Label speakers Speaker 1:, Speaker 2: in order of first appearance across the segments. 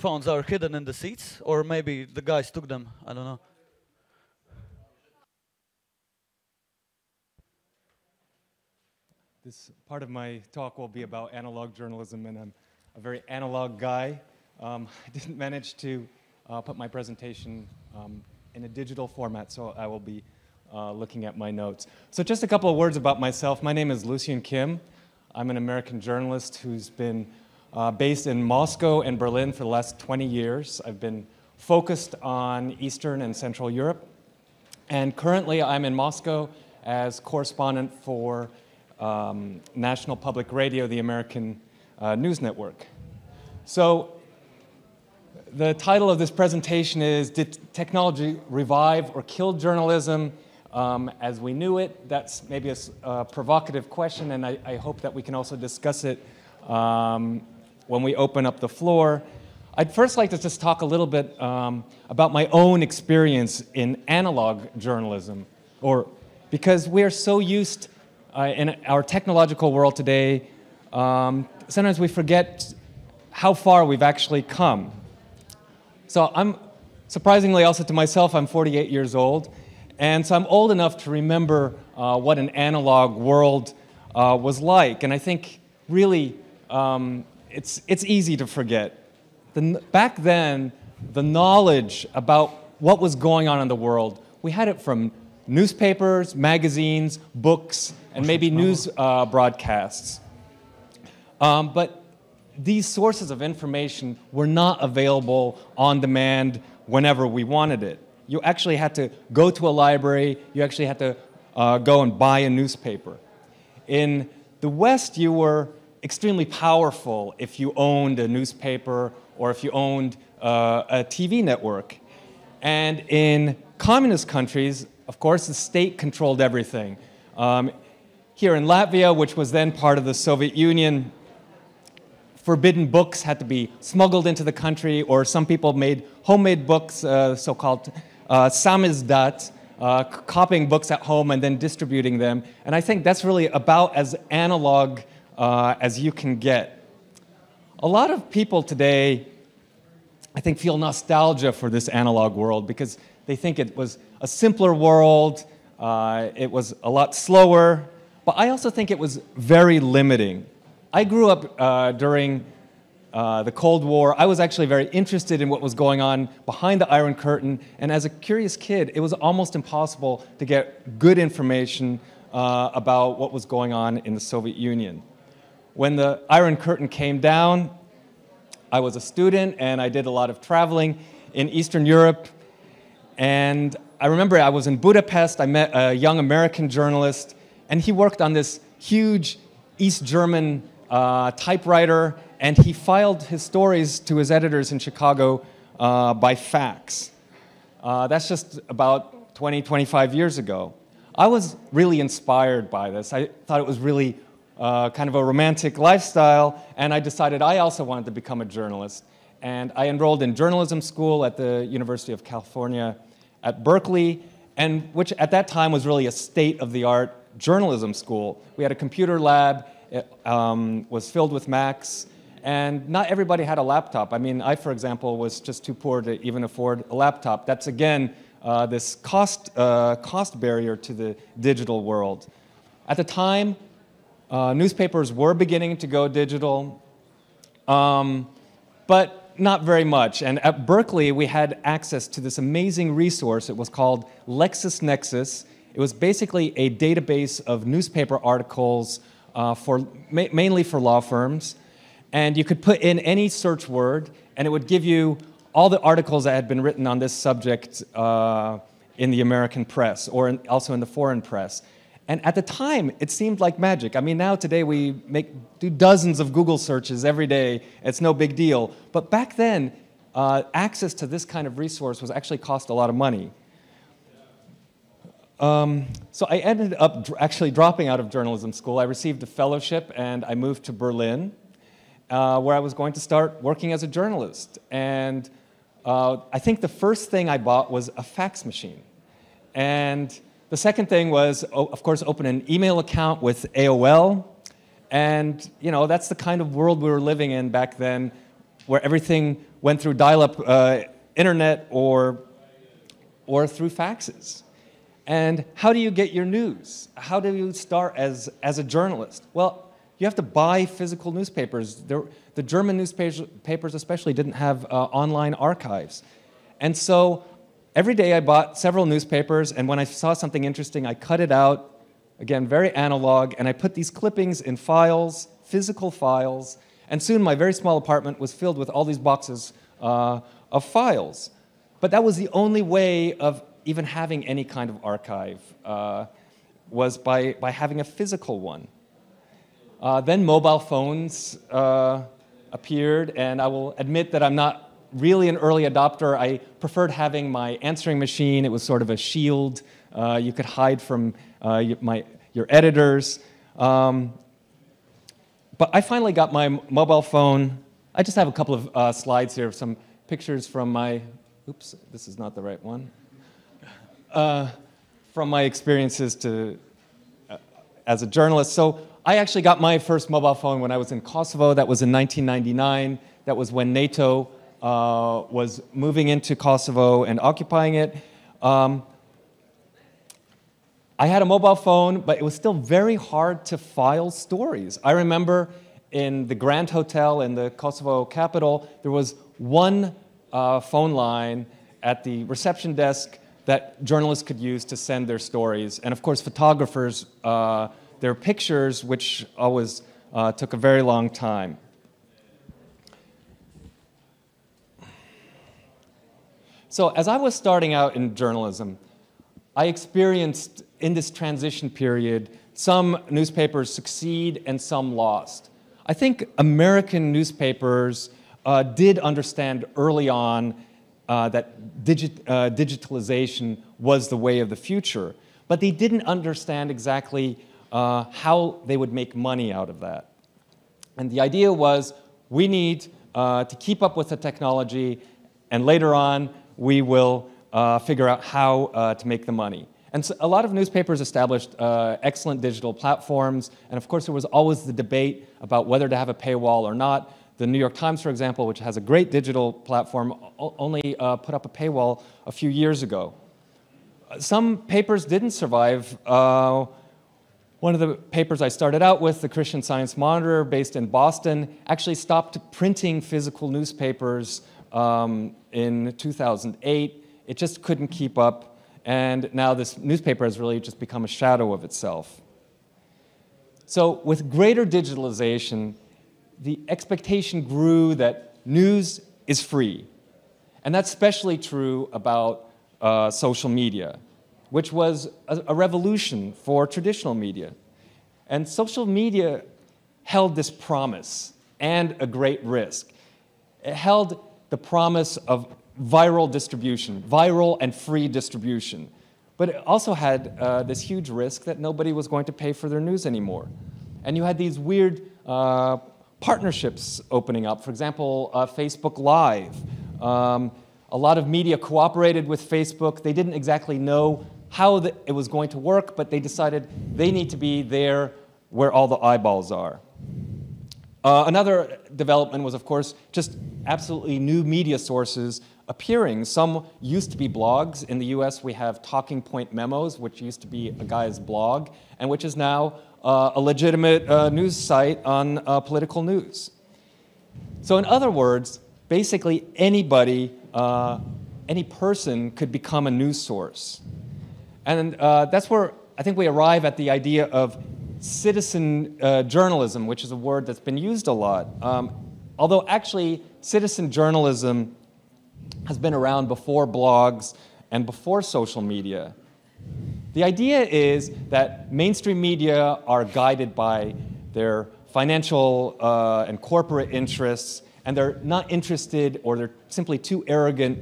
Speaker 1: microphones are hidden in the seats, or maybe the guys took them. I don't know.
Speaker 2: This part of my talk will be about analog journalism, and I'm a very analog guy. I didn't manage to put my presentation in a digital format, so I will be looking at my notes. So just a couple of words about myself. My name is Lucian Kim. I'm an American journalist who's been based in Moscow and Berlin for the last 20 years. I've been focused on Eastern and Central Europe. And currently I'm in Moscow as correspondent for National Public Radio, the American news network. So the title of this presentation is, Did Technology Revive or Kill Journalism as We Knew It? That's maybe a provocative question, and I hope that we can also discuss it when we open up the floor. I'd first like to just talk a little bit about my own experience in analog journalism, because we are so used in our technological world today, sometimes we forget how far we've actually come. So I'm, surprisingly also to myself, I'm 48 years old, and so I'm old enough to remember what an analog world was like, and I think really it's easy to forget. Back then, the knowledge about what was going on in the world, we had it from newspapers, magazines, books, and maybe news broadcasts. But these sources of information were not available on demand whenever we wanted it. You actually had to go to a library, you actually had to go and buy a newspaper. In the West, you were extremely powerful if you owned a newspaper or if you owned a TV network. And in communist countries, of course, the state controlled everything. Here in Latvia, which was then part of the Soviet Union, forbidden books had to be smuggled into the country, or some people made homemade books, so-called samizdat, copying books at home and then distributing them. And I think that's really about as analog as you can get. A lot of people today, I think, feel nostalgia for this analog world because they think it was a simpler world, it was a lot slower, but I also think it was very limiting. I grew up during the Cold War. I was actually very interested in what was going on behind the Iron Curtain, and as a curious kid, it was almost impossible to get good information about what was going on in the Soviet Union. When the Iron Curtain came down, I was a student and I did a lot of traveling in Eastern Europe, and I remember I was in Budapest. I met a young American journalist, and he worked on this huge East German typewriter, and he filed his stories to his editors in Chicago by fax. That's just about 20, 25 years ago. I was really inspired by this. I thought it was really kind of a romantic lifestyle, and I decided I also wanted to become a journalist. And I enrolled in journalism school at the University of California at Berkeley, and which at that time was really a state-of-the-art journalism school. We had a computer lab, it was filled with Macs, and not everybody had a laptop. I mean, I, for example, was just too poor to even afford a laptop. That's, again, this cost barrier to the digital world. At the time, newspapers were beginning to go digital, but not very much. And at Berkeley, we had access to this amazing resource. It was called LexisNexis. It was basically a database of newspaper articles mainly for law firms. And you could put in any search word, and it would give you all the articles that had been written on this subject in the American press, or also in the foreign press. And at the time, it seemed like magic. I mean, now today we do dozens of Google searches every day. It's no big deal. But back then, access to this kind of resource was actually cost a lot of money. So I ended up actually dropping out of journalism school. I received a fellowship, and I moved to Berlin, where I was going to start working as a journalist. And I think the first thing I bought was a fax machine. And the second thing was, of course, open an email account with AOL. And, you know, that's the kind of world we were living in back then. where everything went through dial-up internet or through faxes. And how do you get your news? How do you start as a journalist? Well, you have to buy physical newspapers. The German newspapers especially didn't have online archives. And so every day I bought several newspapers, and when I saw something interesting, I cut it out, again, very analog, and I put these clippings in files, physical files, and soon my very small apartment was filled with all these boxes of files. But that was the only way of even having any kind of archive, was by having a physical one. Then mobile phones appeared, and I will admit that I'm not really an early adopter. I preferred having my answering machine. It was sort of a shield. You could hide from your editors. But I finally got my mobile phone. I just have a couple of slides here, some pictures from my, oops, this is not the right one, from my experiences as a journalist. So I actually got my first mobile phone when I was in Kosovo. That was in 1999. That was when NATO was moving into Kosovo and occupying it. I had a mobile phone, but it was still very hard to file stories. I remember in the Grand Hotel in the Kosovo capital, there was one phone line at the reception desk that journalists could use to send their stories. And of course, photographers, their pictures, which always took a very long time. So as I was starting out in journalism, I experienced in this transition period some newspapers succeed and some lost. I think American newspapers did understand early on that digitalization was the way of the future, but they didn't understand exactly how they would make money out of that. And the idea was, we need to keep up with the technology, and later on, we will figure out how to make the money. And so a lot of newspapers established excellent digital platforms, and of course there was always the debate about whether to have a paywall or not. The New York Times, for example, which has a great digital platform, only put up a paywall a few years ago. Some papers didn't survive. One of the papers I started out with, the Christian Science Monitor, based in Boston, actually stopped printing physical newspapers in 2008. It just couldn't keep up, and now this newspaper has really just become a shadow of itself. So with greater digitalization, the expectation grew that news is free. And that's especially true about social media, which was a revolution for traditional media. And social media held this promise and a great risk. It held the promise of viral distribution, viral and free distribution. But it also had this huge risk that nobody was going to pay for their news anymore. And you had these weird partnerships opening up. For example, Facebook Live. A lot of media cooperated with Facebook. They didn't exactly know how it was going to work, but they decided they need to be there where all the eyeballs are. Another development was, of course, just absolutely new media sources appearing. Some used to be blogs. In the US, we have Talking Point Memos, which used to be a guy's blog, and which is now a legitimate news site on political news. So in other words, basically anybody, any person could become a news source. And that's where I think we arrive at the idea of citizen journalism, which is a word that's been used a lot. Although actually, citizen journalism has been around before blogs and before social media. The idea is that mainstream media are guided by their financial and corporate interests, and they're not interested, or they're simply too arrogant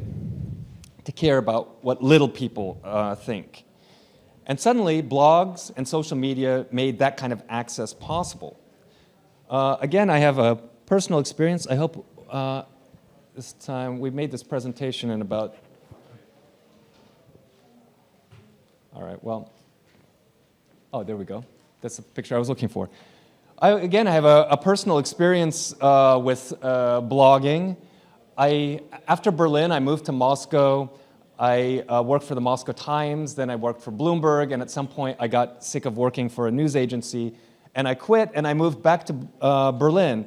Speaker 2: to care about what little people think. And suddenly, blogs and social media made that kind of access possible. Again, I have a personal experience. I hope this time, we made this presentation in about, all right, well, oh, there we go. That's the picture I was looking for. Again, I have a personal experience with blogging. After Berlin, I moved to Moscow. I worked for the Moscow Times, then I worked for Bloomberg, and at some point I got sick of working for a news agency, and I quit, and I moved back to Berlin.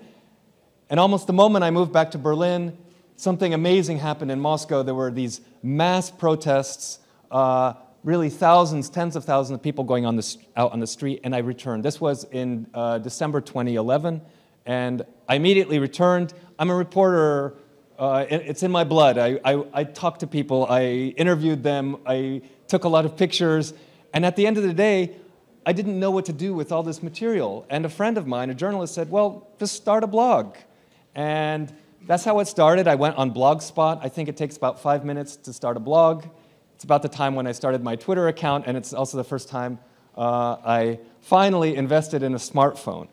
Speaker 2: And almost the moment I moved back to Berlin, something amazing happened in Moscow. There were these mass protests, really thousands, tens of thousands of people going out on the street, and I returned. This was in December 2011, and I immediately returned. I'm a reporter. It's in my blood. I talked to people, I interviewed them, I took a lot of pictures, and at the end of the day, I didn't know what to do with all this material. And a friend of mine, a journalist, said, well, just start a blog. And that's how it started. I went on Blogspot. I think it takes about 5 minutes to start a blog. It's about the time when I started my Twitter account, and it's also the first time I finally invested in a smartphone.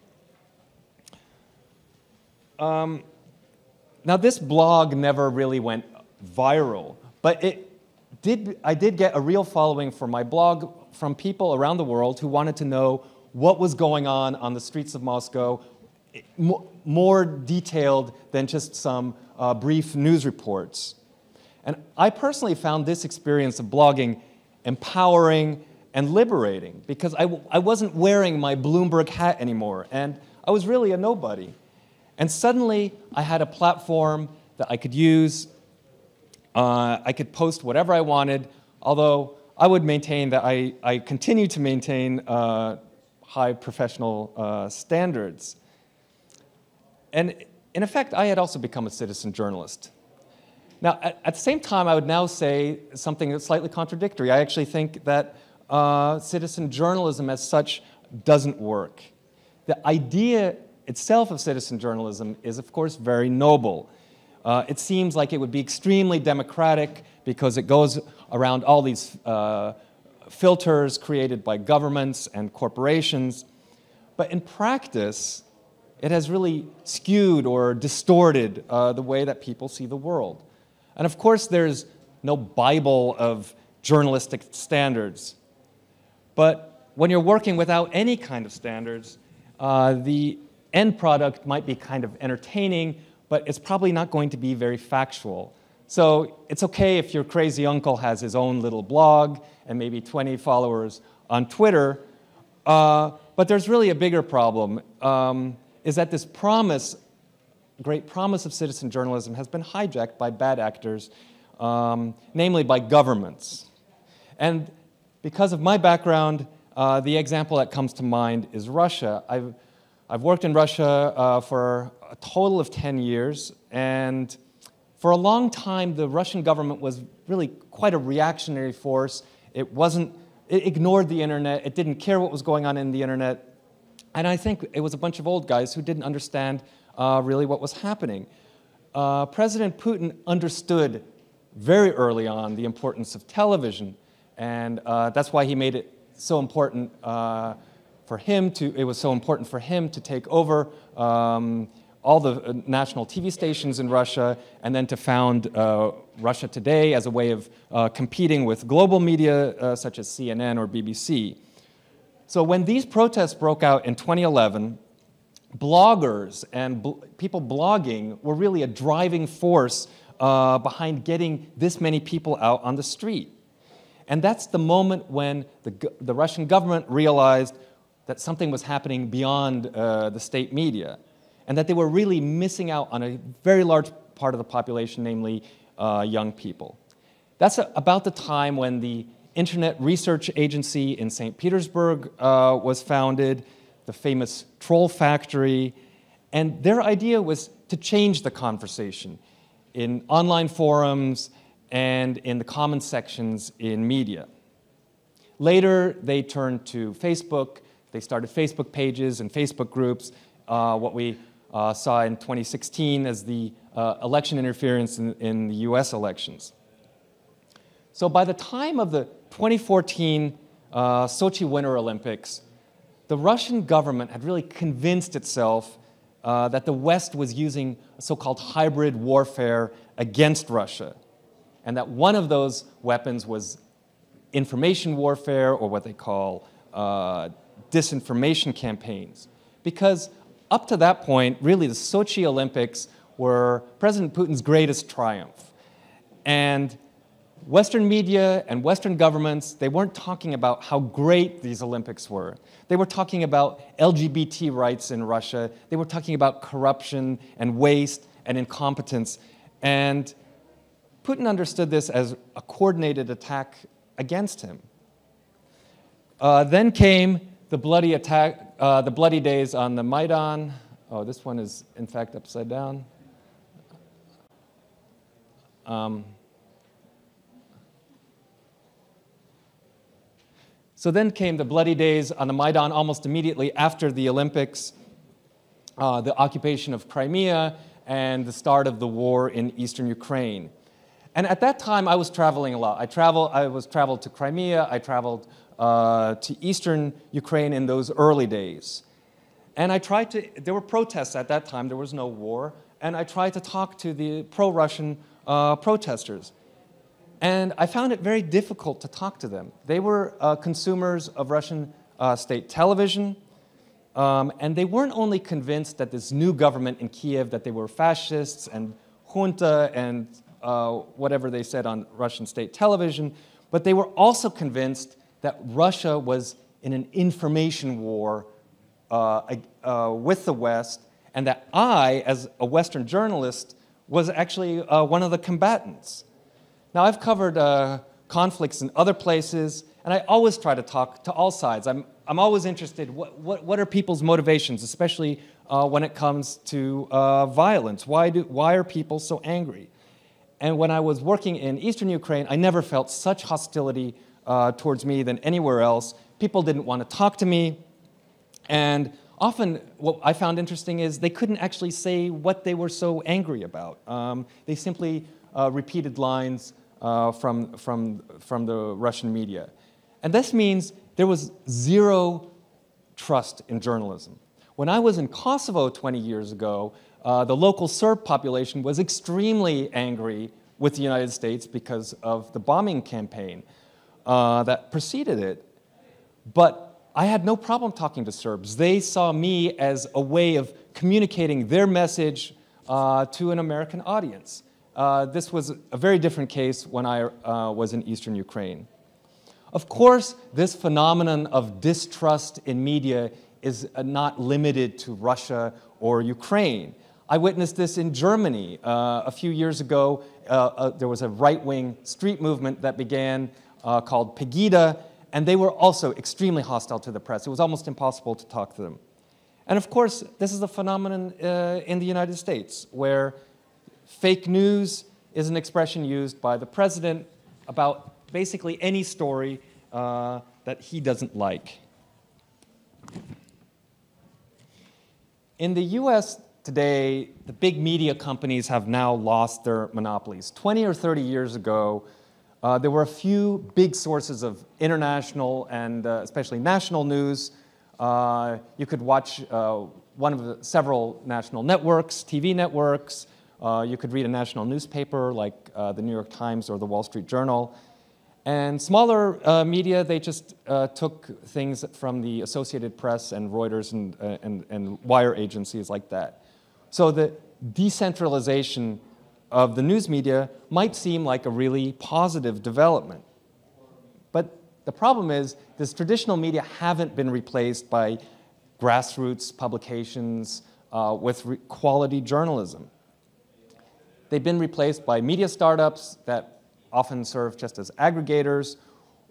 Speaker 2: Now, this blog never really went viral, but I did get a real following for my blog from people around the world who wanted to know what was going on the streets of Moscow, more detailed than just some brief news reports. And I personally found this experience of blogging empowering and liberating because I wasn't wearing my Bloomberg hat anymore, and I was really a nobody. And suddenly, I had a platform that I could use. I could post whatever I wanted, although I would maintain that I continue to maintain high professional standards. And in effect, I had also become a citizen journalist. Now, at the same time, I would now say something that's slightly contradictory. I actually think that citizen journalism as such doesn't work. The idea itself of citizen journalism is, of course, very noble. It seems like it would be extremely democratic because it goes around all these filters created by governments and corporations. But in practice, it has really skewed or distorted the way that people see the world. And of course, there's no Bible of journalistic standards. But when you're working without any kind of standards, the end product might be kind of entertaining, but it's probably not going to be very factual. So it's okay if your crazy uncle has his own little blog and maybe 20 followers on Twitter, but there's really a bigger problem, is that this great promise of citizen journalism has been hijacked by bad actors, namely by governments. And because of my background, the example that comes to mind is Russia. I've worked in Russia for a total of 10 years, and for a long time, the Russian government was really quite a reactionary force. It ignored the internet. It didn't care what was going on in the internet. And I think it was a bunch of old guys who didn't understand really what was happening. President Putin understood very early on the importance of television, and that's why he made it so important it was so important for him to take over all the national TV stations in Russia and then to found Russia Today as a way of competing with global media such as CNN or BBC. So when these protests broke out in 2011, bloggers and people blogging were really a driving force behind getting this many people out on the street. And that's the moment when the Russian government realized that something was happening beyond the state media, and that they were really missing out on a very large part of the population, namely young people. That's about the time when the Internet Research Agency in St. Petersburg was founded, the famous Troll Factory, and their idea was to change the conversation in online forums and in the comment sections in media. Later, they turned to Facebook. They started Facebook pages and Facebook groups, what we saw in 2016 as the election interference in the US elections. So by the time of the 2014 Sochi Winter Olympics, the Russian government had really convinced itself that the West was using a so-called hybrid warfare against Russia, and that one of those weapons was information warfare, or what they call disinformation campaigns. because up to that point, really the Sochi Olympics were President Putin's greatest triumph. And Western media and Western governments, they weren't talking about how great these Olympics were. They were talking about LGBT rights in Russia. They were talking about corruption and waste and incompetence. And Putin understood this as a coordinated attack against him. Then came the bloody attack, the bloody days on the Maidan. Oh, this one is, in fact, upside down. So then came the bloody days on the Maidan almost immediately after the Olympics, the occupation of Crimea, and the start of the war in eastern Ukraine. And at that time, I was traveling a lot. I traveled to Crimea, I traveled to eastern Ukraine in those early days. And there were protests at that time, there was no war, and I tried to talk to the pro-Russian protesters. And I found it very difficult to talk to them. They were consumers of Russian state television, and they weren't only convinced that this new government in Kiev, that they were fascists and junta and whatever they said on Russian state television, but they were also convinced that Russia was in an information war with the West, and that I, as a Western journalist, was actually one of the combatants. Now, I've covered conflicts in other places, and I always try to talk to all sides. I'm always interested, what are people's motivations, especially when it comes to violence? Why are people so angry? And when I was working in eastern Ukraine, I never felt such hostility towards me than anywhere else. People didn't want to talk to me, and often what I found interesting is they couldn't actually say what they were so angry about. They simply repeated lines from the Russian media. And this means there was zero trust in journalism. When I was in Kosovo 20 years ago, the local Serb population was extremely angry with the United States because of the bombing campaign that preceded it. But I had no problem talking to Serbs. They saw me as a way of communicating their message to an American audience. This was a very different case when I was in eastern Ukraine. Of course, this phenomenon of distrust in media is not limited to Russia or Ukraine. I witnessed this in Germany. A few years ago, there was a right-wing street movement that began called Pegida, and they were also extremely hostile to the press. It was almost impossible to talk to them. And of course, this is a phenomenon in the United States, where fake news is an expression used by the president about basically any story that he doesn't like. In the US today, the big media companies have now lost their monopolies. 20 or 30 years ago, there were a few big sources of international and especially national news. You could watch one of the several national networks, TV networks. You could read a national newspaper like the New York Times or the Wall Street Journal. And smaller media, they just took things from the Associated Press and Reuters and wire agencies like that. So the decentralization of the news media might seem like a really positive development. But the problem is, this traditional media haven't been replaced by grassroots publications with quality journalism. They've been replaced by media startups that often serve just as aggregators,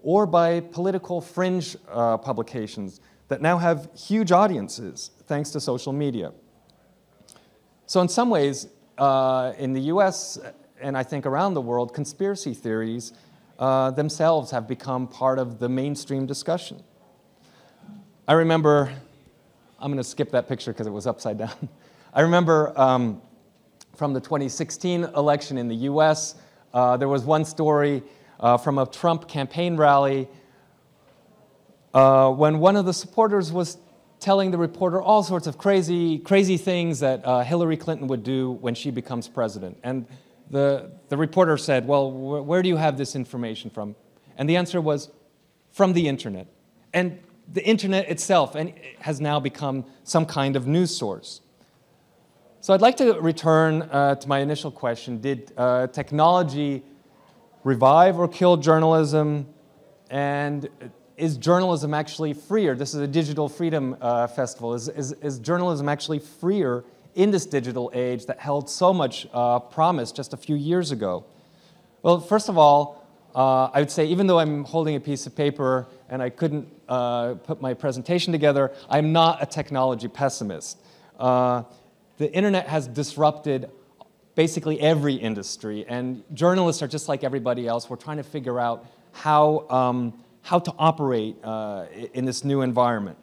Speaker 2: or by political fringe publications that now have huge audiences thanks to social media. So in some ways, in the US and I think around the world, conspiracy theories themselves have become part of the mainstream discussion. I remember, I'm going to skip that picture because it was upside down. I remember from the 2016 election in the US, there was one story from a Trump campaign rally when one of the supporters was telling the reporter all sorts of crazy things that Hillary Clinton would do when she becomes president. And the reporter said, well, where do you have this information from? And the answer was, from the internet. And the internet itself has now become some kind of news source. So I'd like to return to my initial question. Did technology revive or kill journalism? And is journalism actually freer? This is a digital freedom festival. Is journalism actually freer in this digital age that held so much promise just a few years ago? Well, first of all, I would say even though I'm holding a piece of paper and I couldn't put my presentation together, I'm not a technology pessimist. The internet has disrupted basically every industry, and journalists are just like everybody else. We're trying to figure out how to operate in this new environment.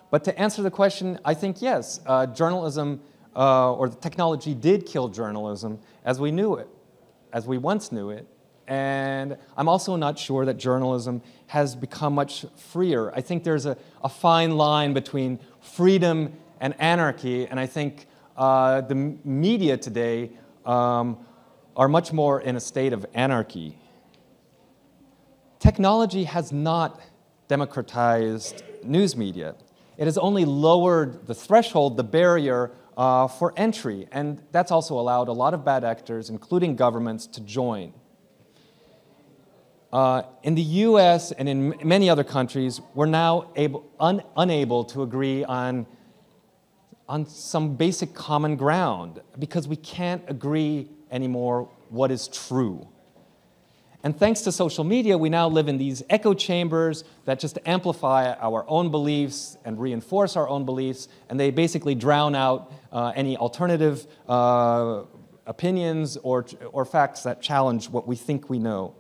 Speaker 2: But to answer the question, I think yes, journalism or the technology did kill journalism as we knew it, as we once knew it. And I'm also not sure that journalism has become much freer. I think there's a fine line between freedom and anarchy, and I think the media today are much more in a state of anarchy. Technology has not democratized news media. It has only lowered the threshold, the barrier for entry, and that's also allowed a lot of bad actors, including governments, to join. In the US and in many other countries, we're now unable to agree on some basic common ground because we can't agree anymore what is true. And thanks to social media, we now live in these echo chambers that just amplify our own beliefs and reinforce our own beliefs, and they basically drown out any alternative opinions or facts that challenge what we think we know.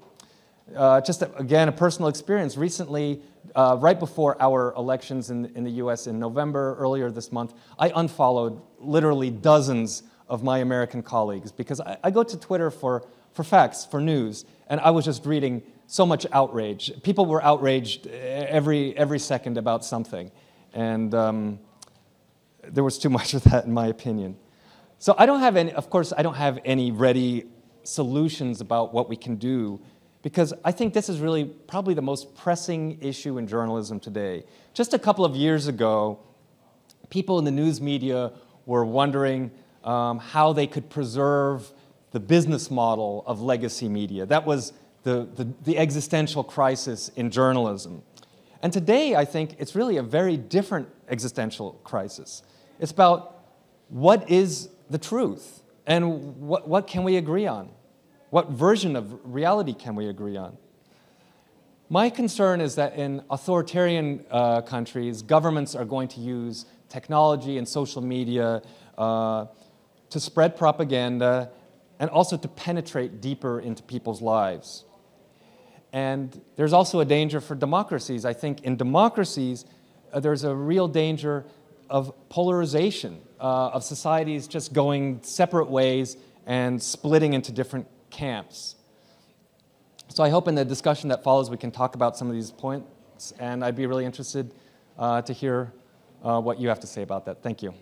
Speaker 2: Just again, a personal experience. Recently, right before our elections in the US in November, earlier this month, I unfollowed literally dozens of my American colleagues because I go to Twitter for facts, for news, and I was just reading so much outrage. People were outraged every second about something, and there was too much of that in my opinion. So I don't have any, of course, I don't have any ready solutions about what we can do, because I think this is really probably the most pressing issue in journalism today. Just a couple of years ago, people in the news media were wondering how they could preserve the business model of legacy media. That was the existential crisis in journalism. And today, I think it's really a very different existential crisis. It's about what is the truth and what can we agree on? What version of reality can we agree on? My concern is that in authoritarian countries, governments are going to use technology and social media to spread propaganda and also to penetrate deeper into people's lives. And there's also a danger for democracies. I think in democracies, there's a real danger of polarization, of societies just going separate ways and splitting into different camps. So I hope in the discussion that follows we can talk about some of these points, and I'd be really interested to hear what you have to say about that. Thank you.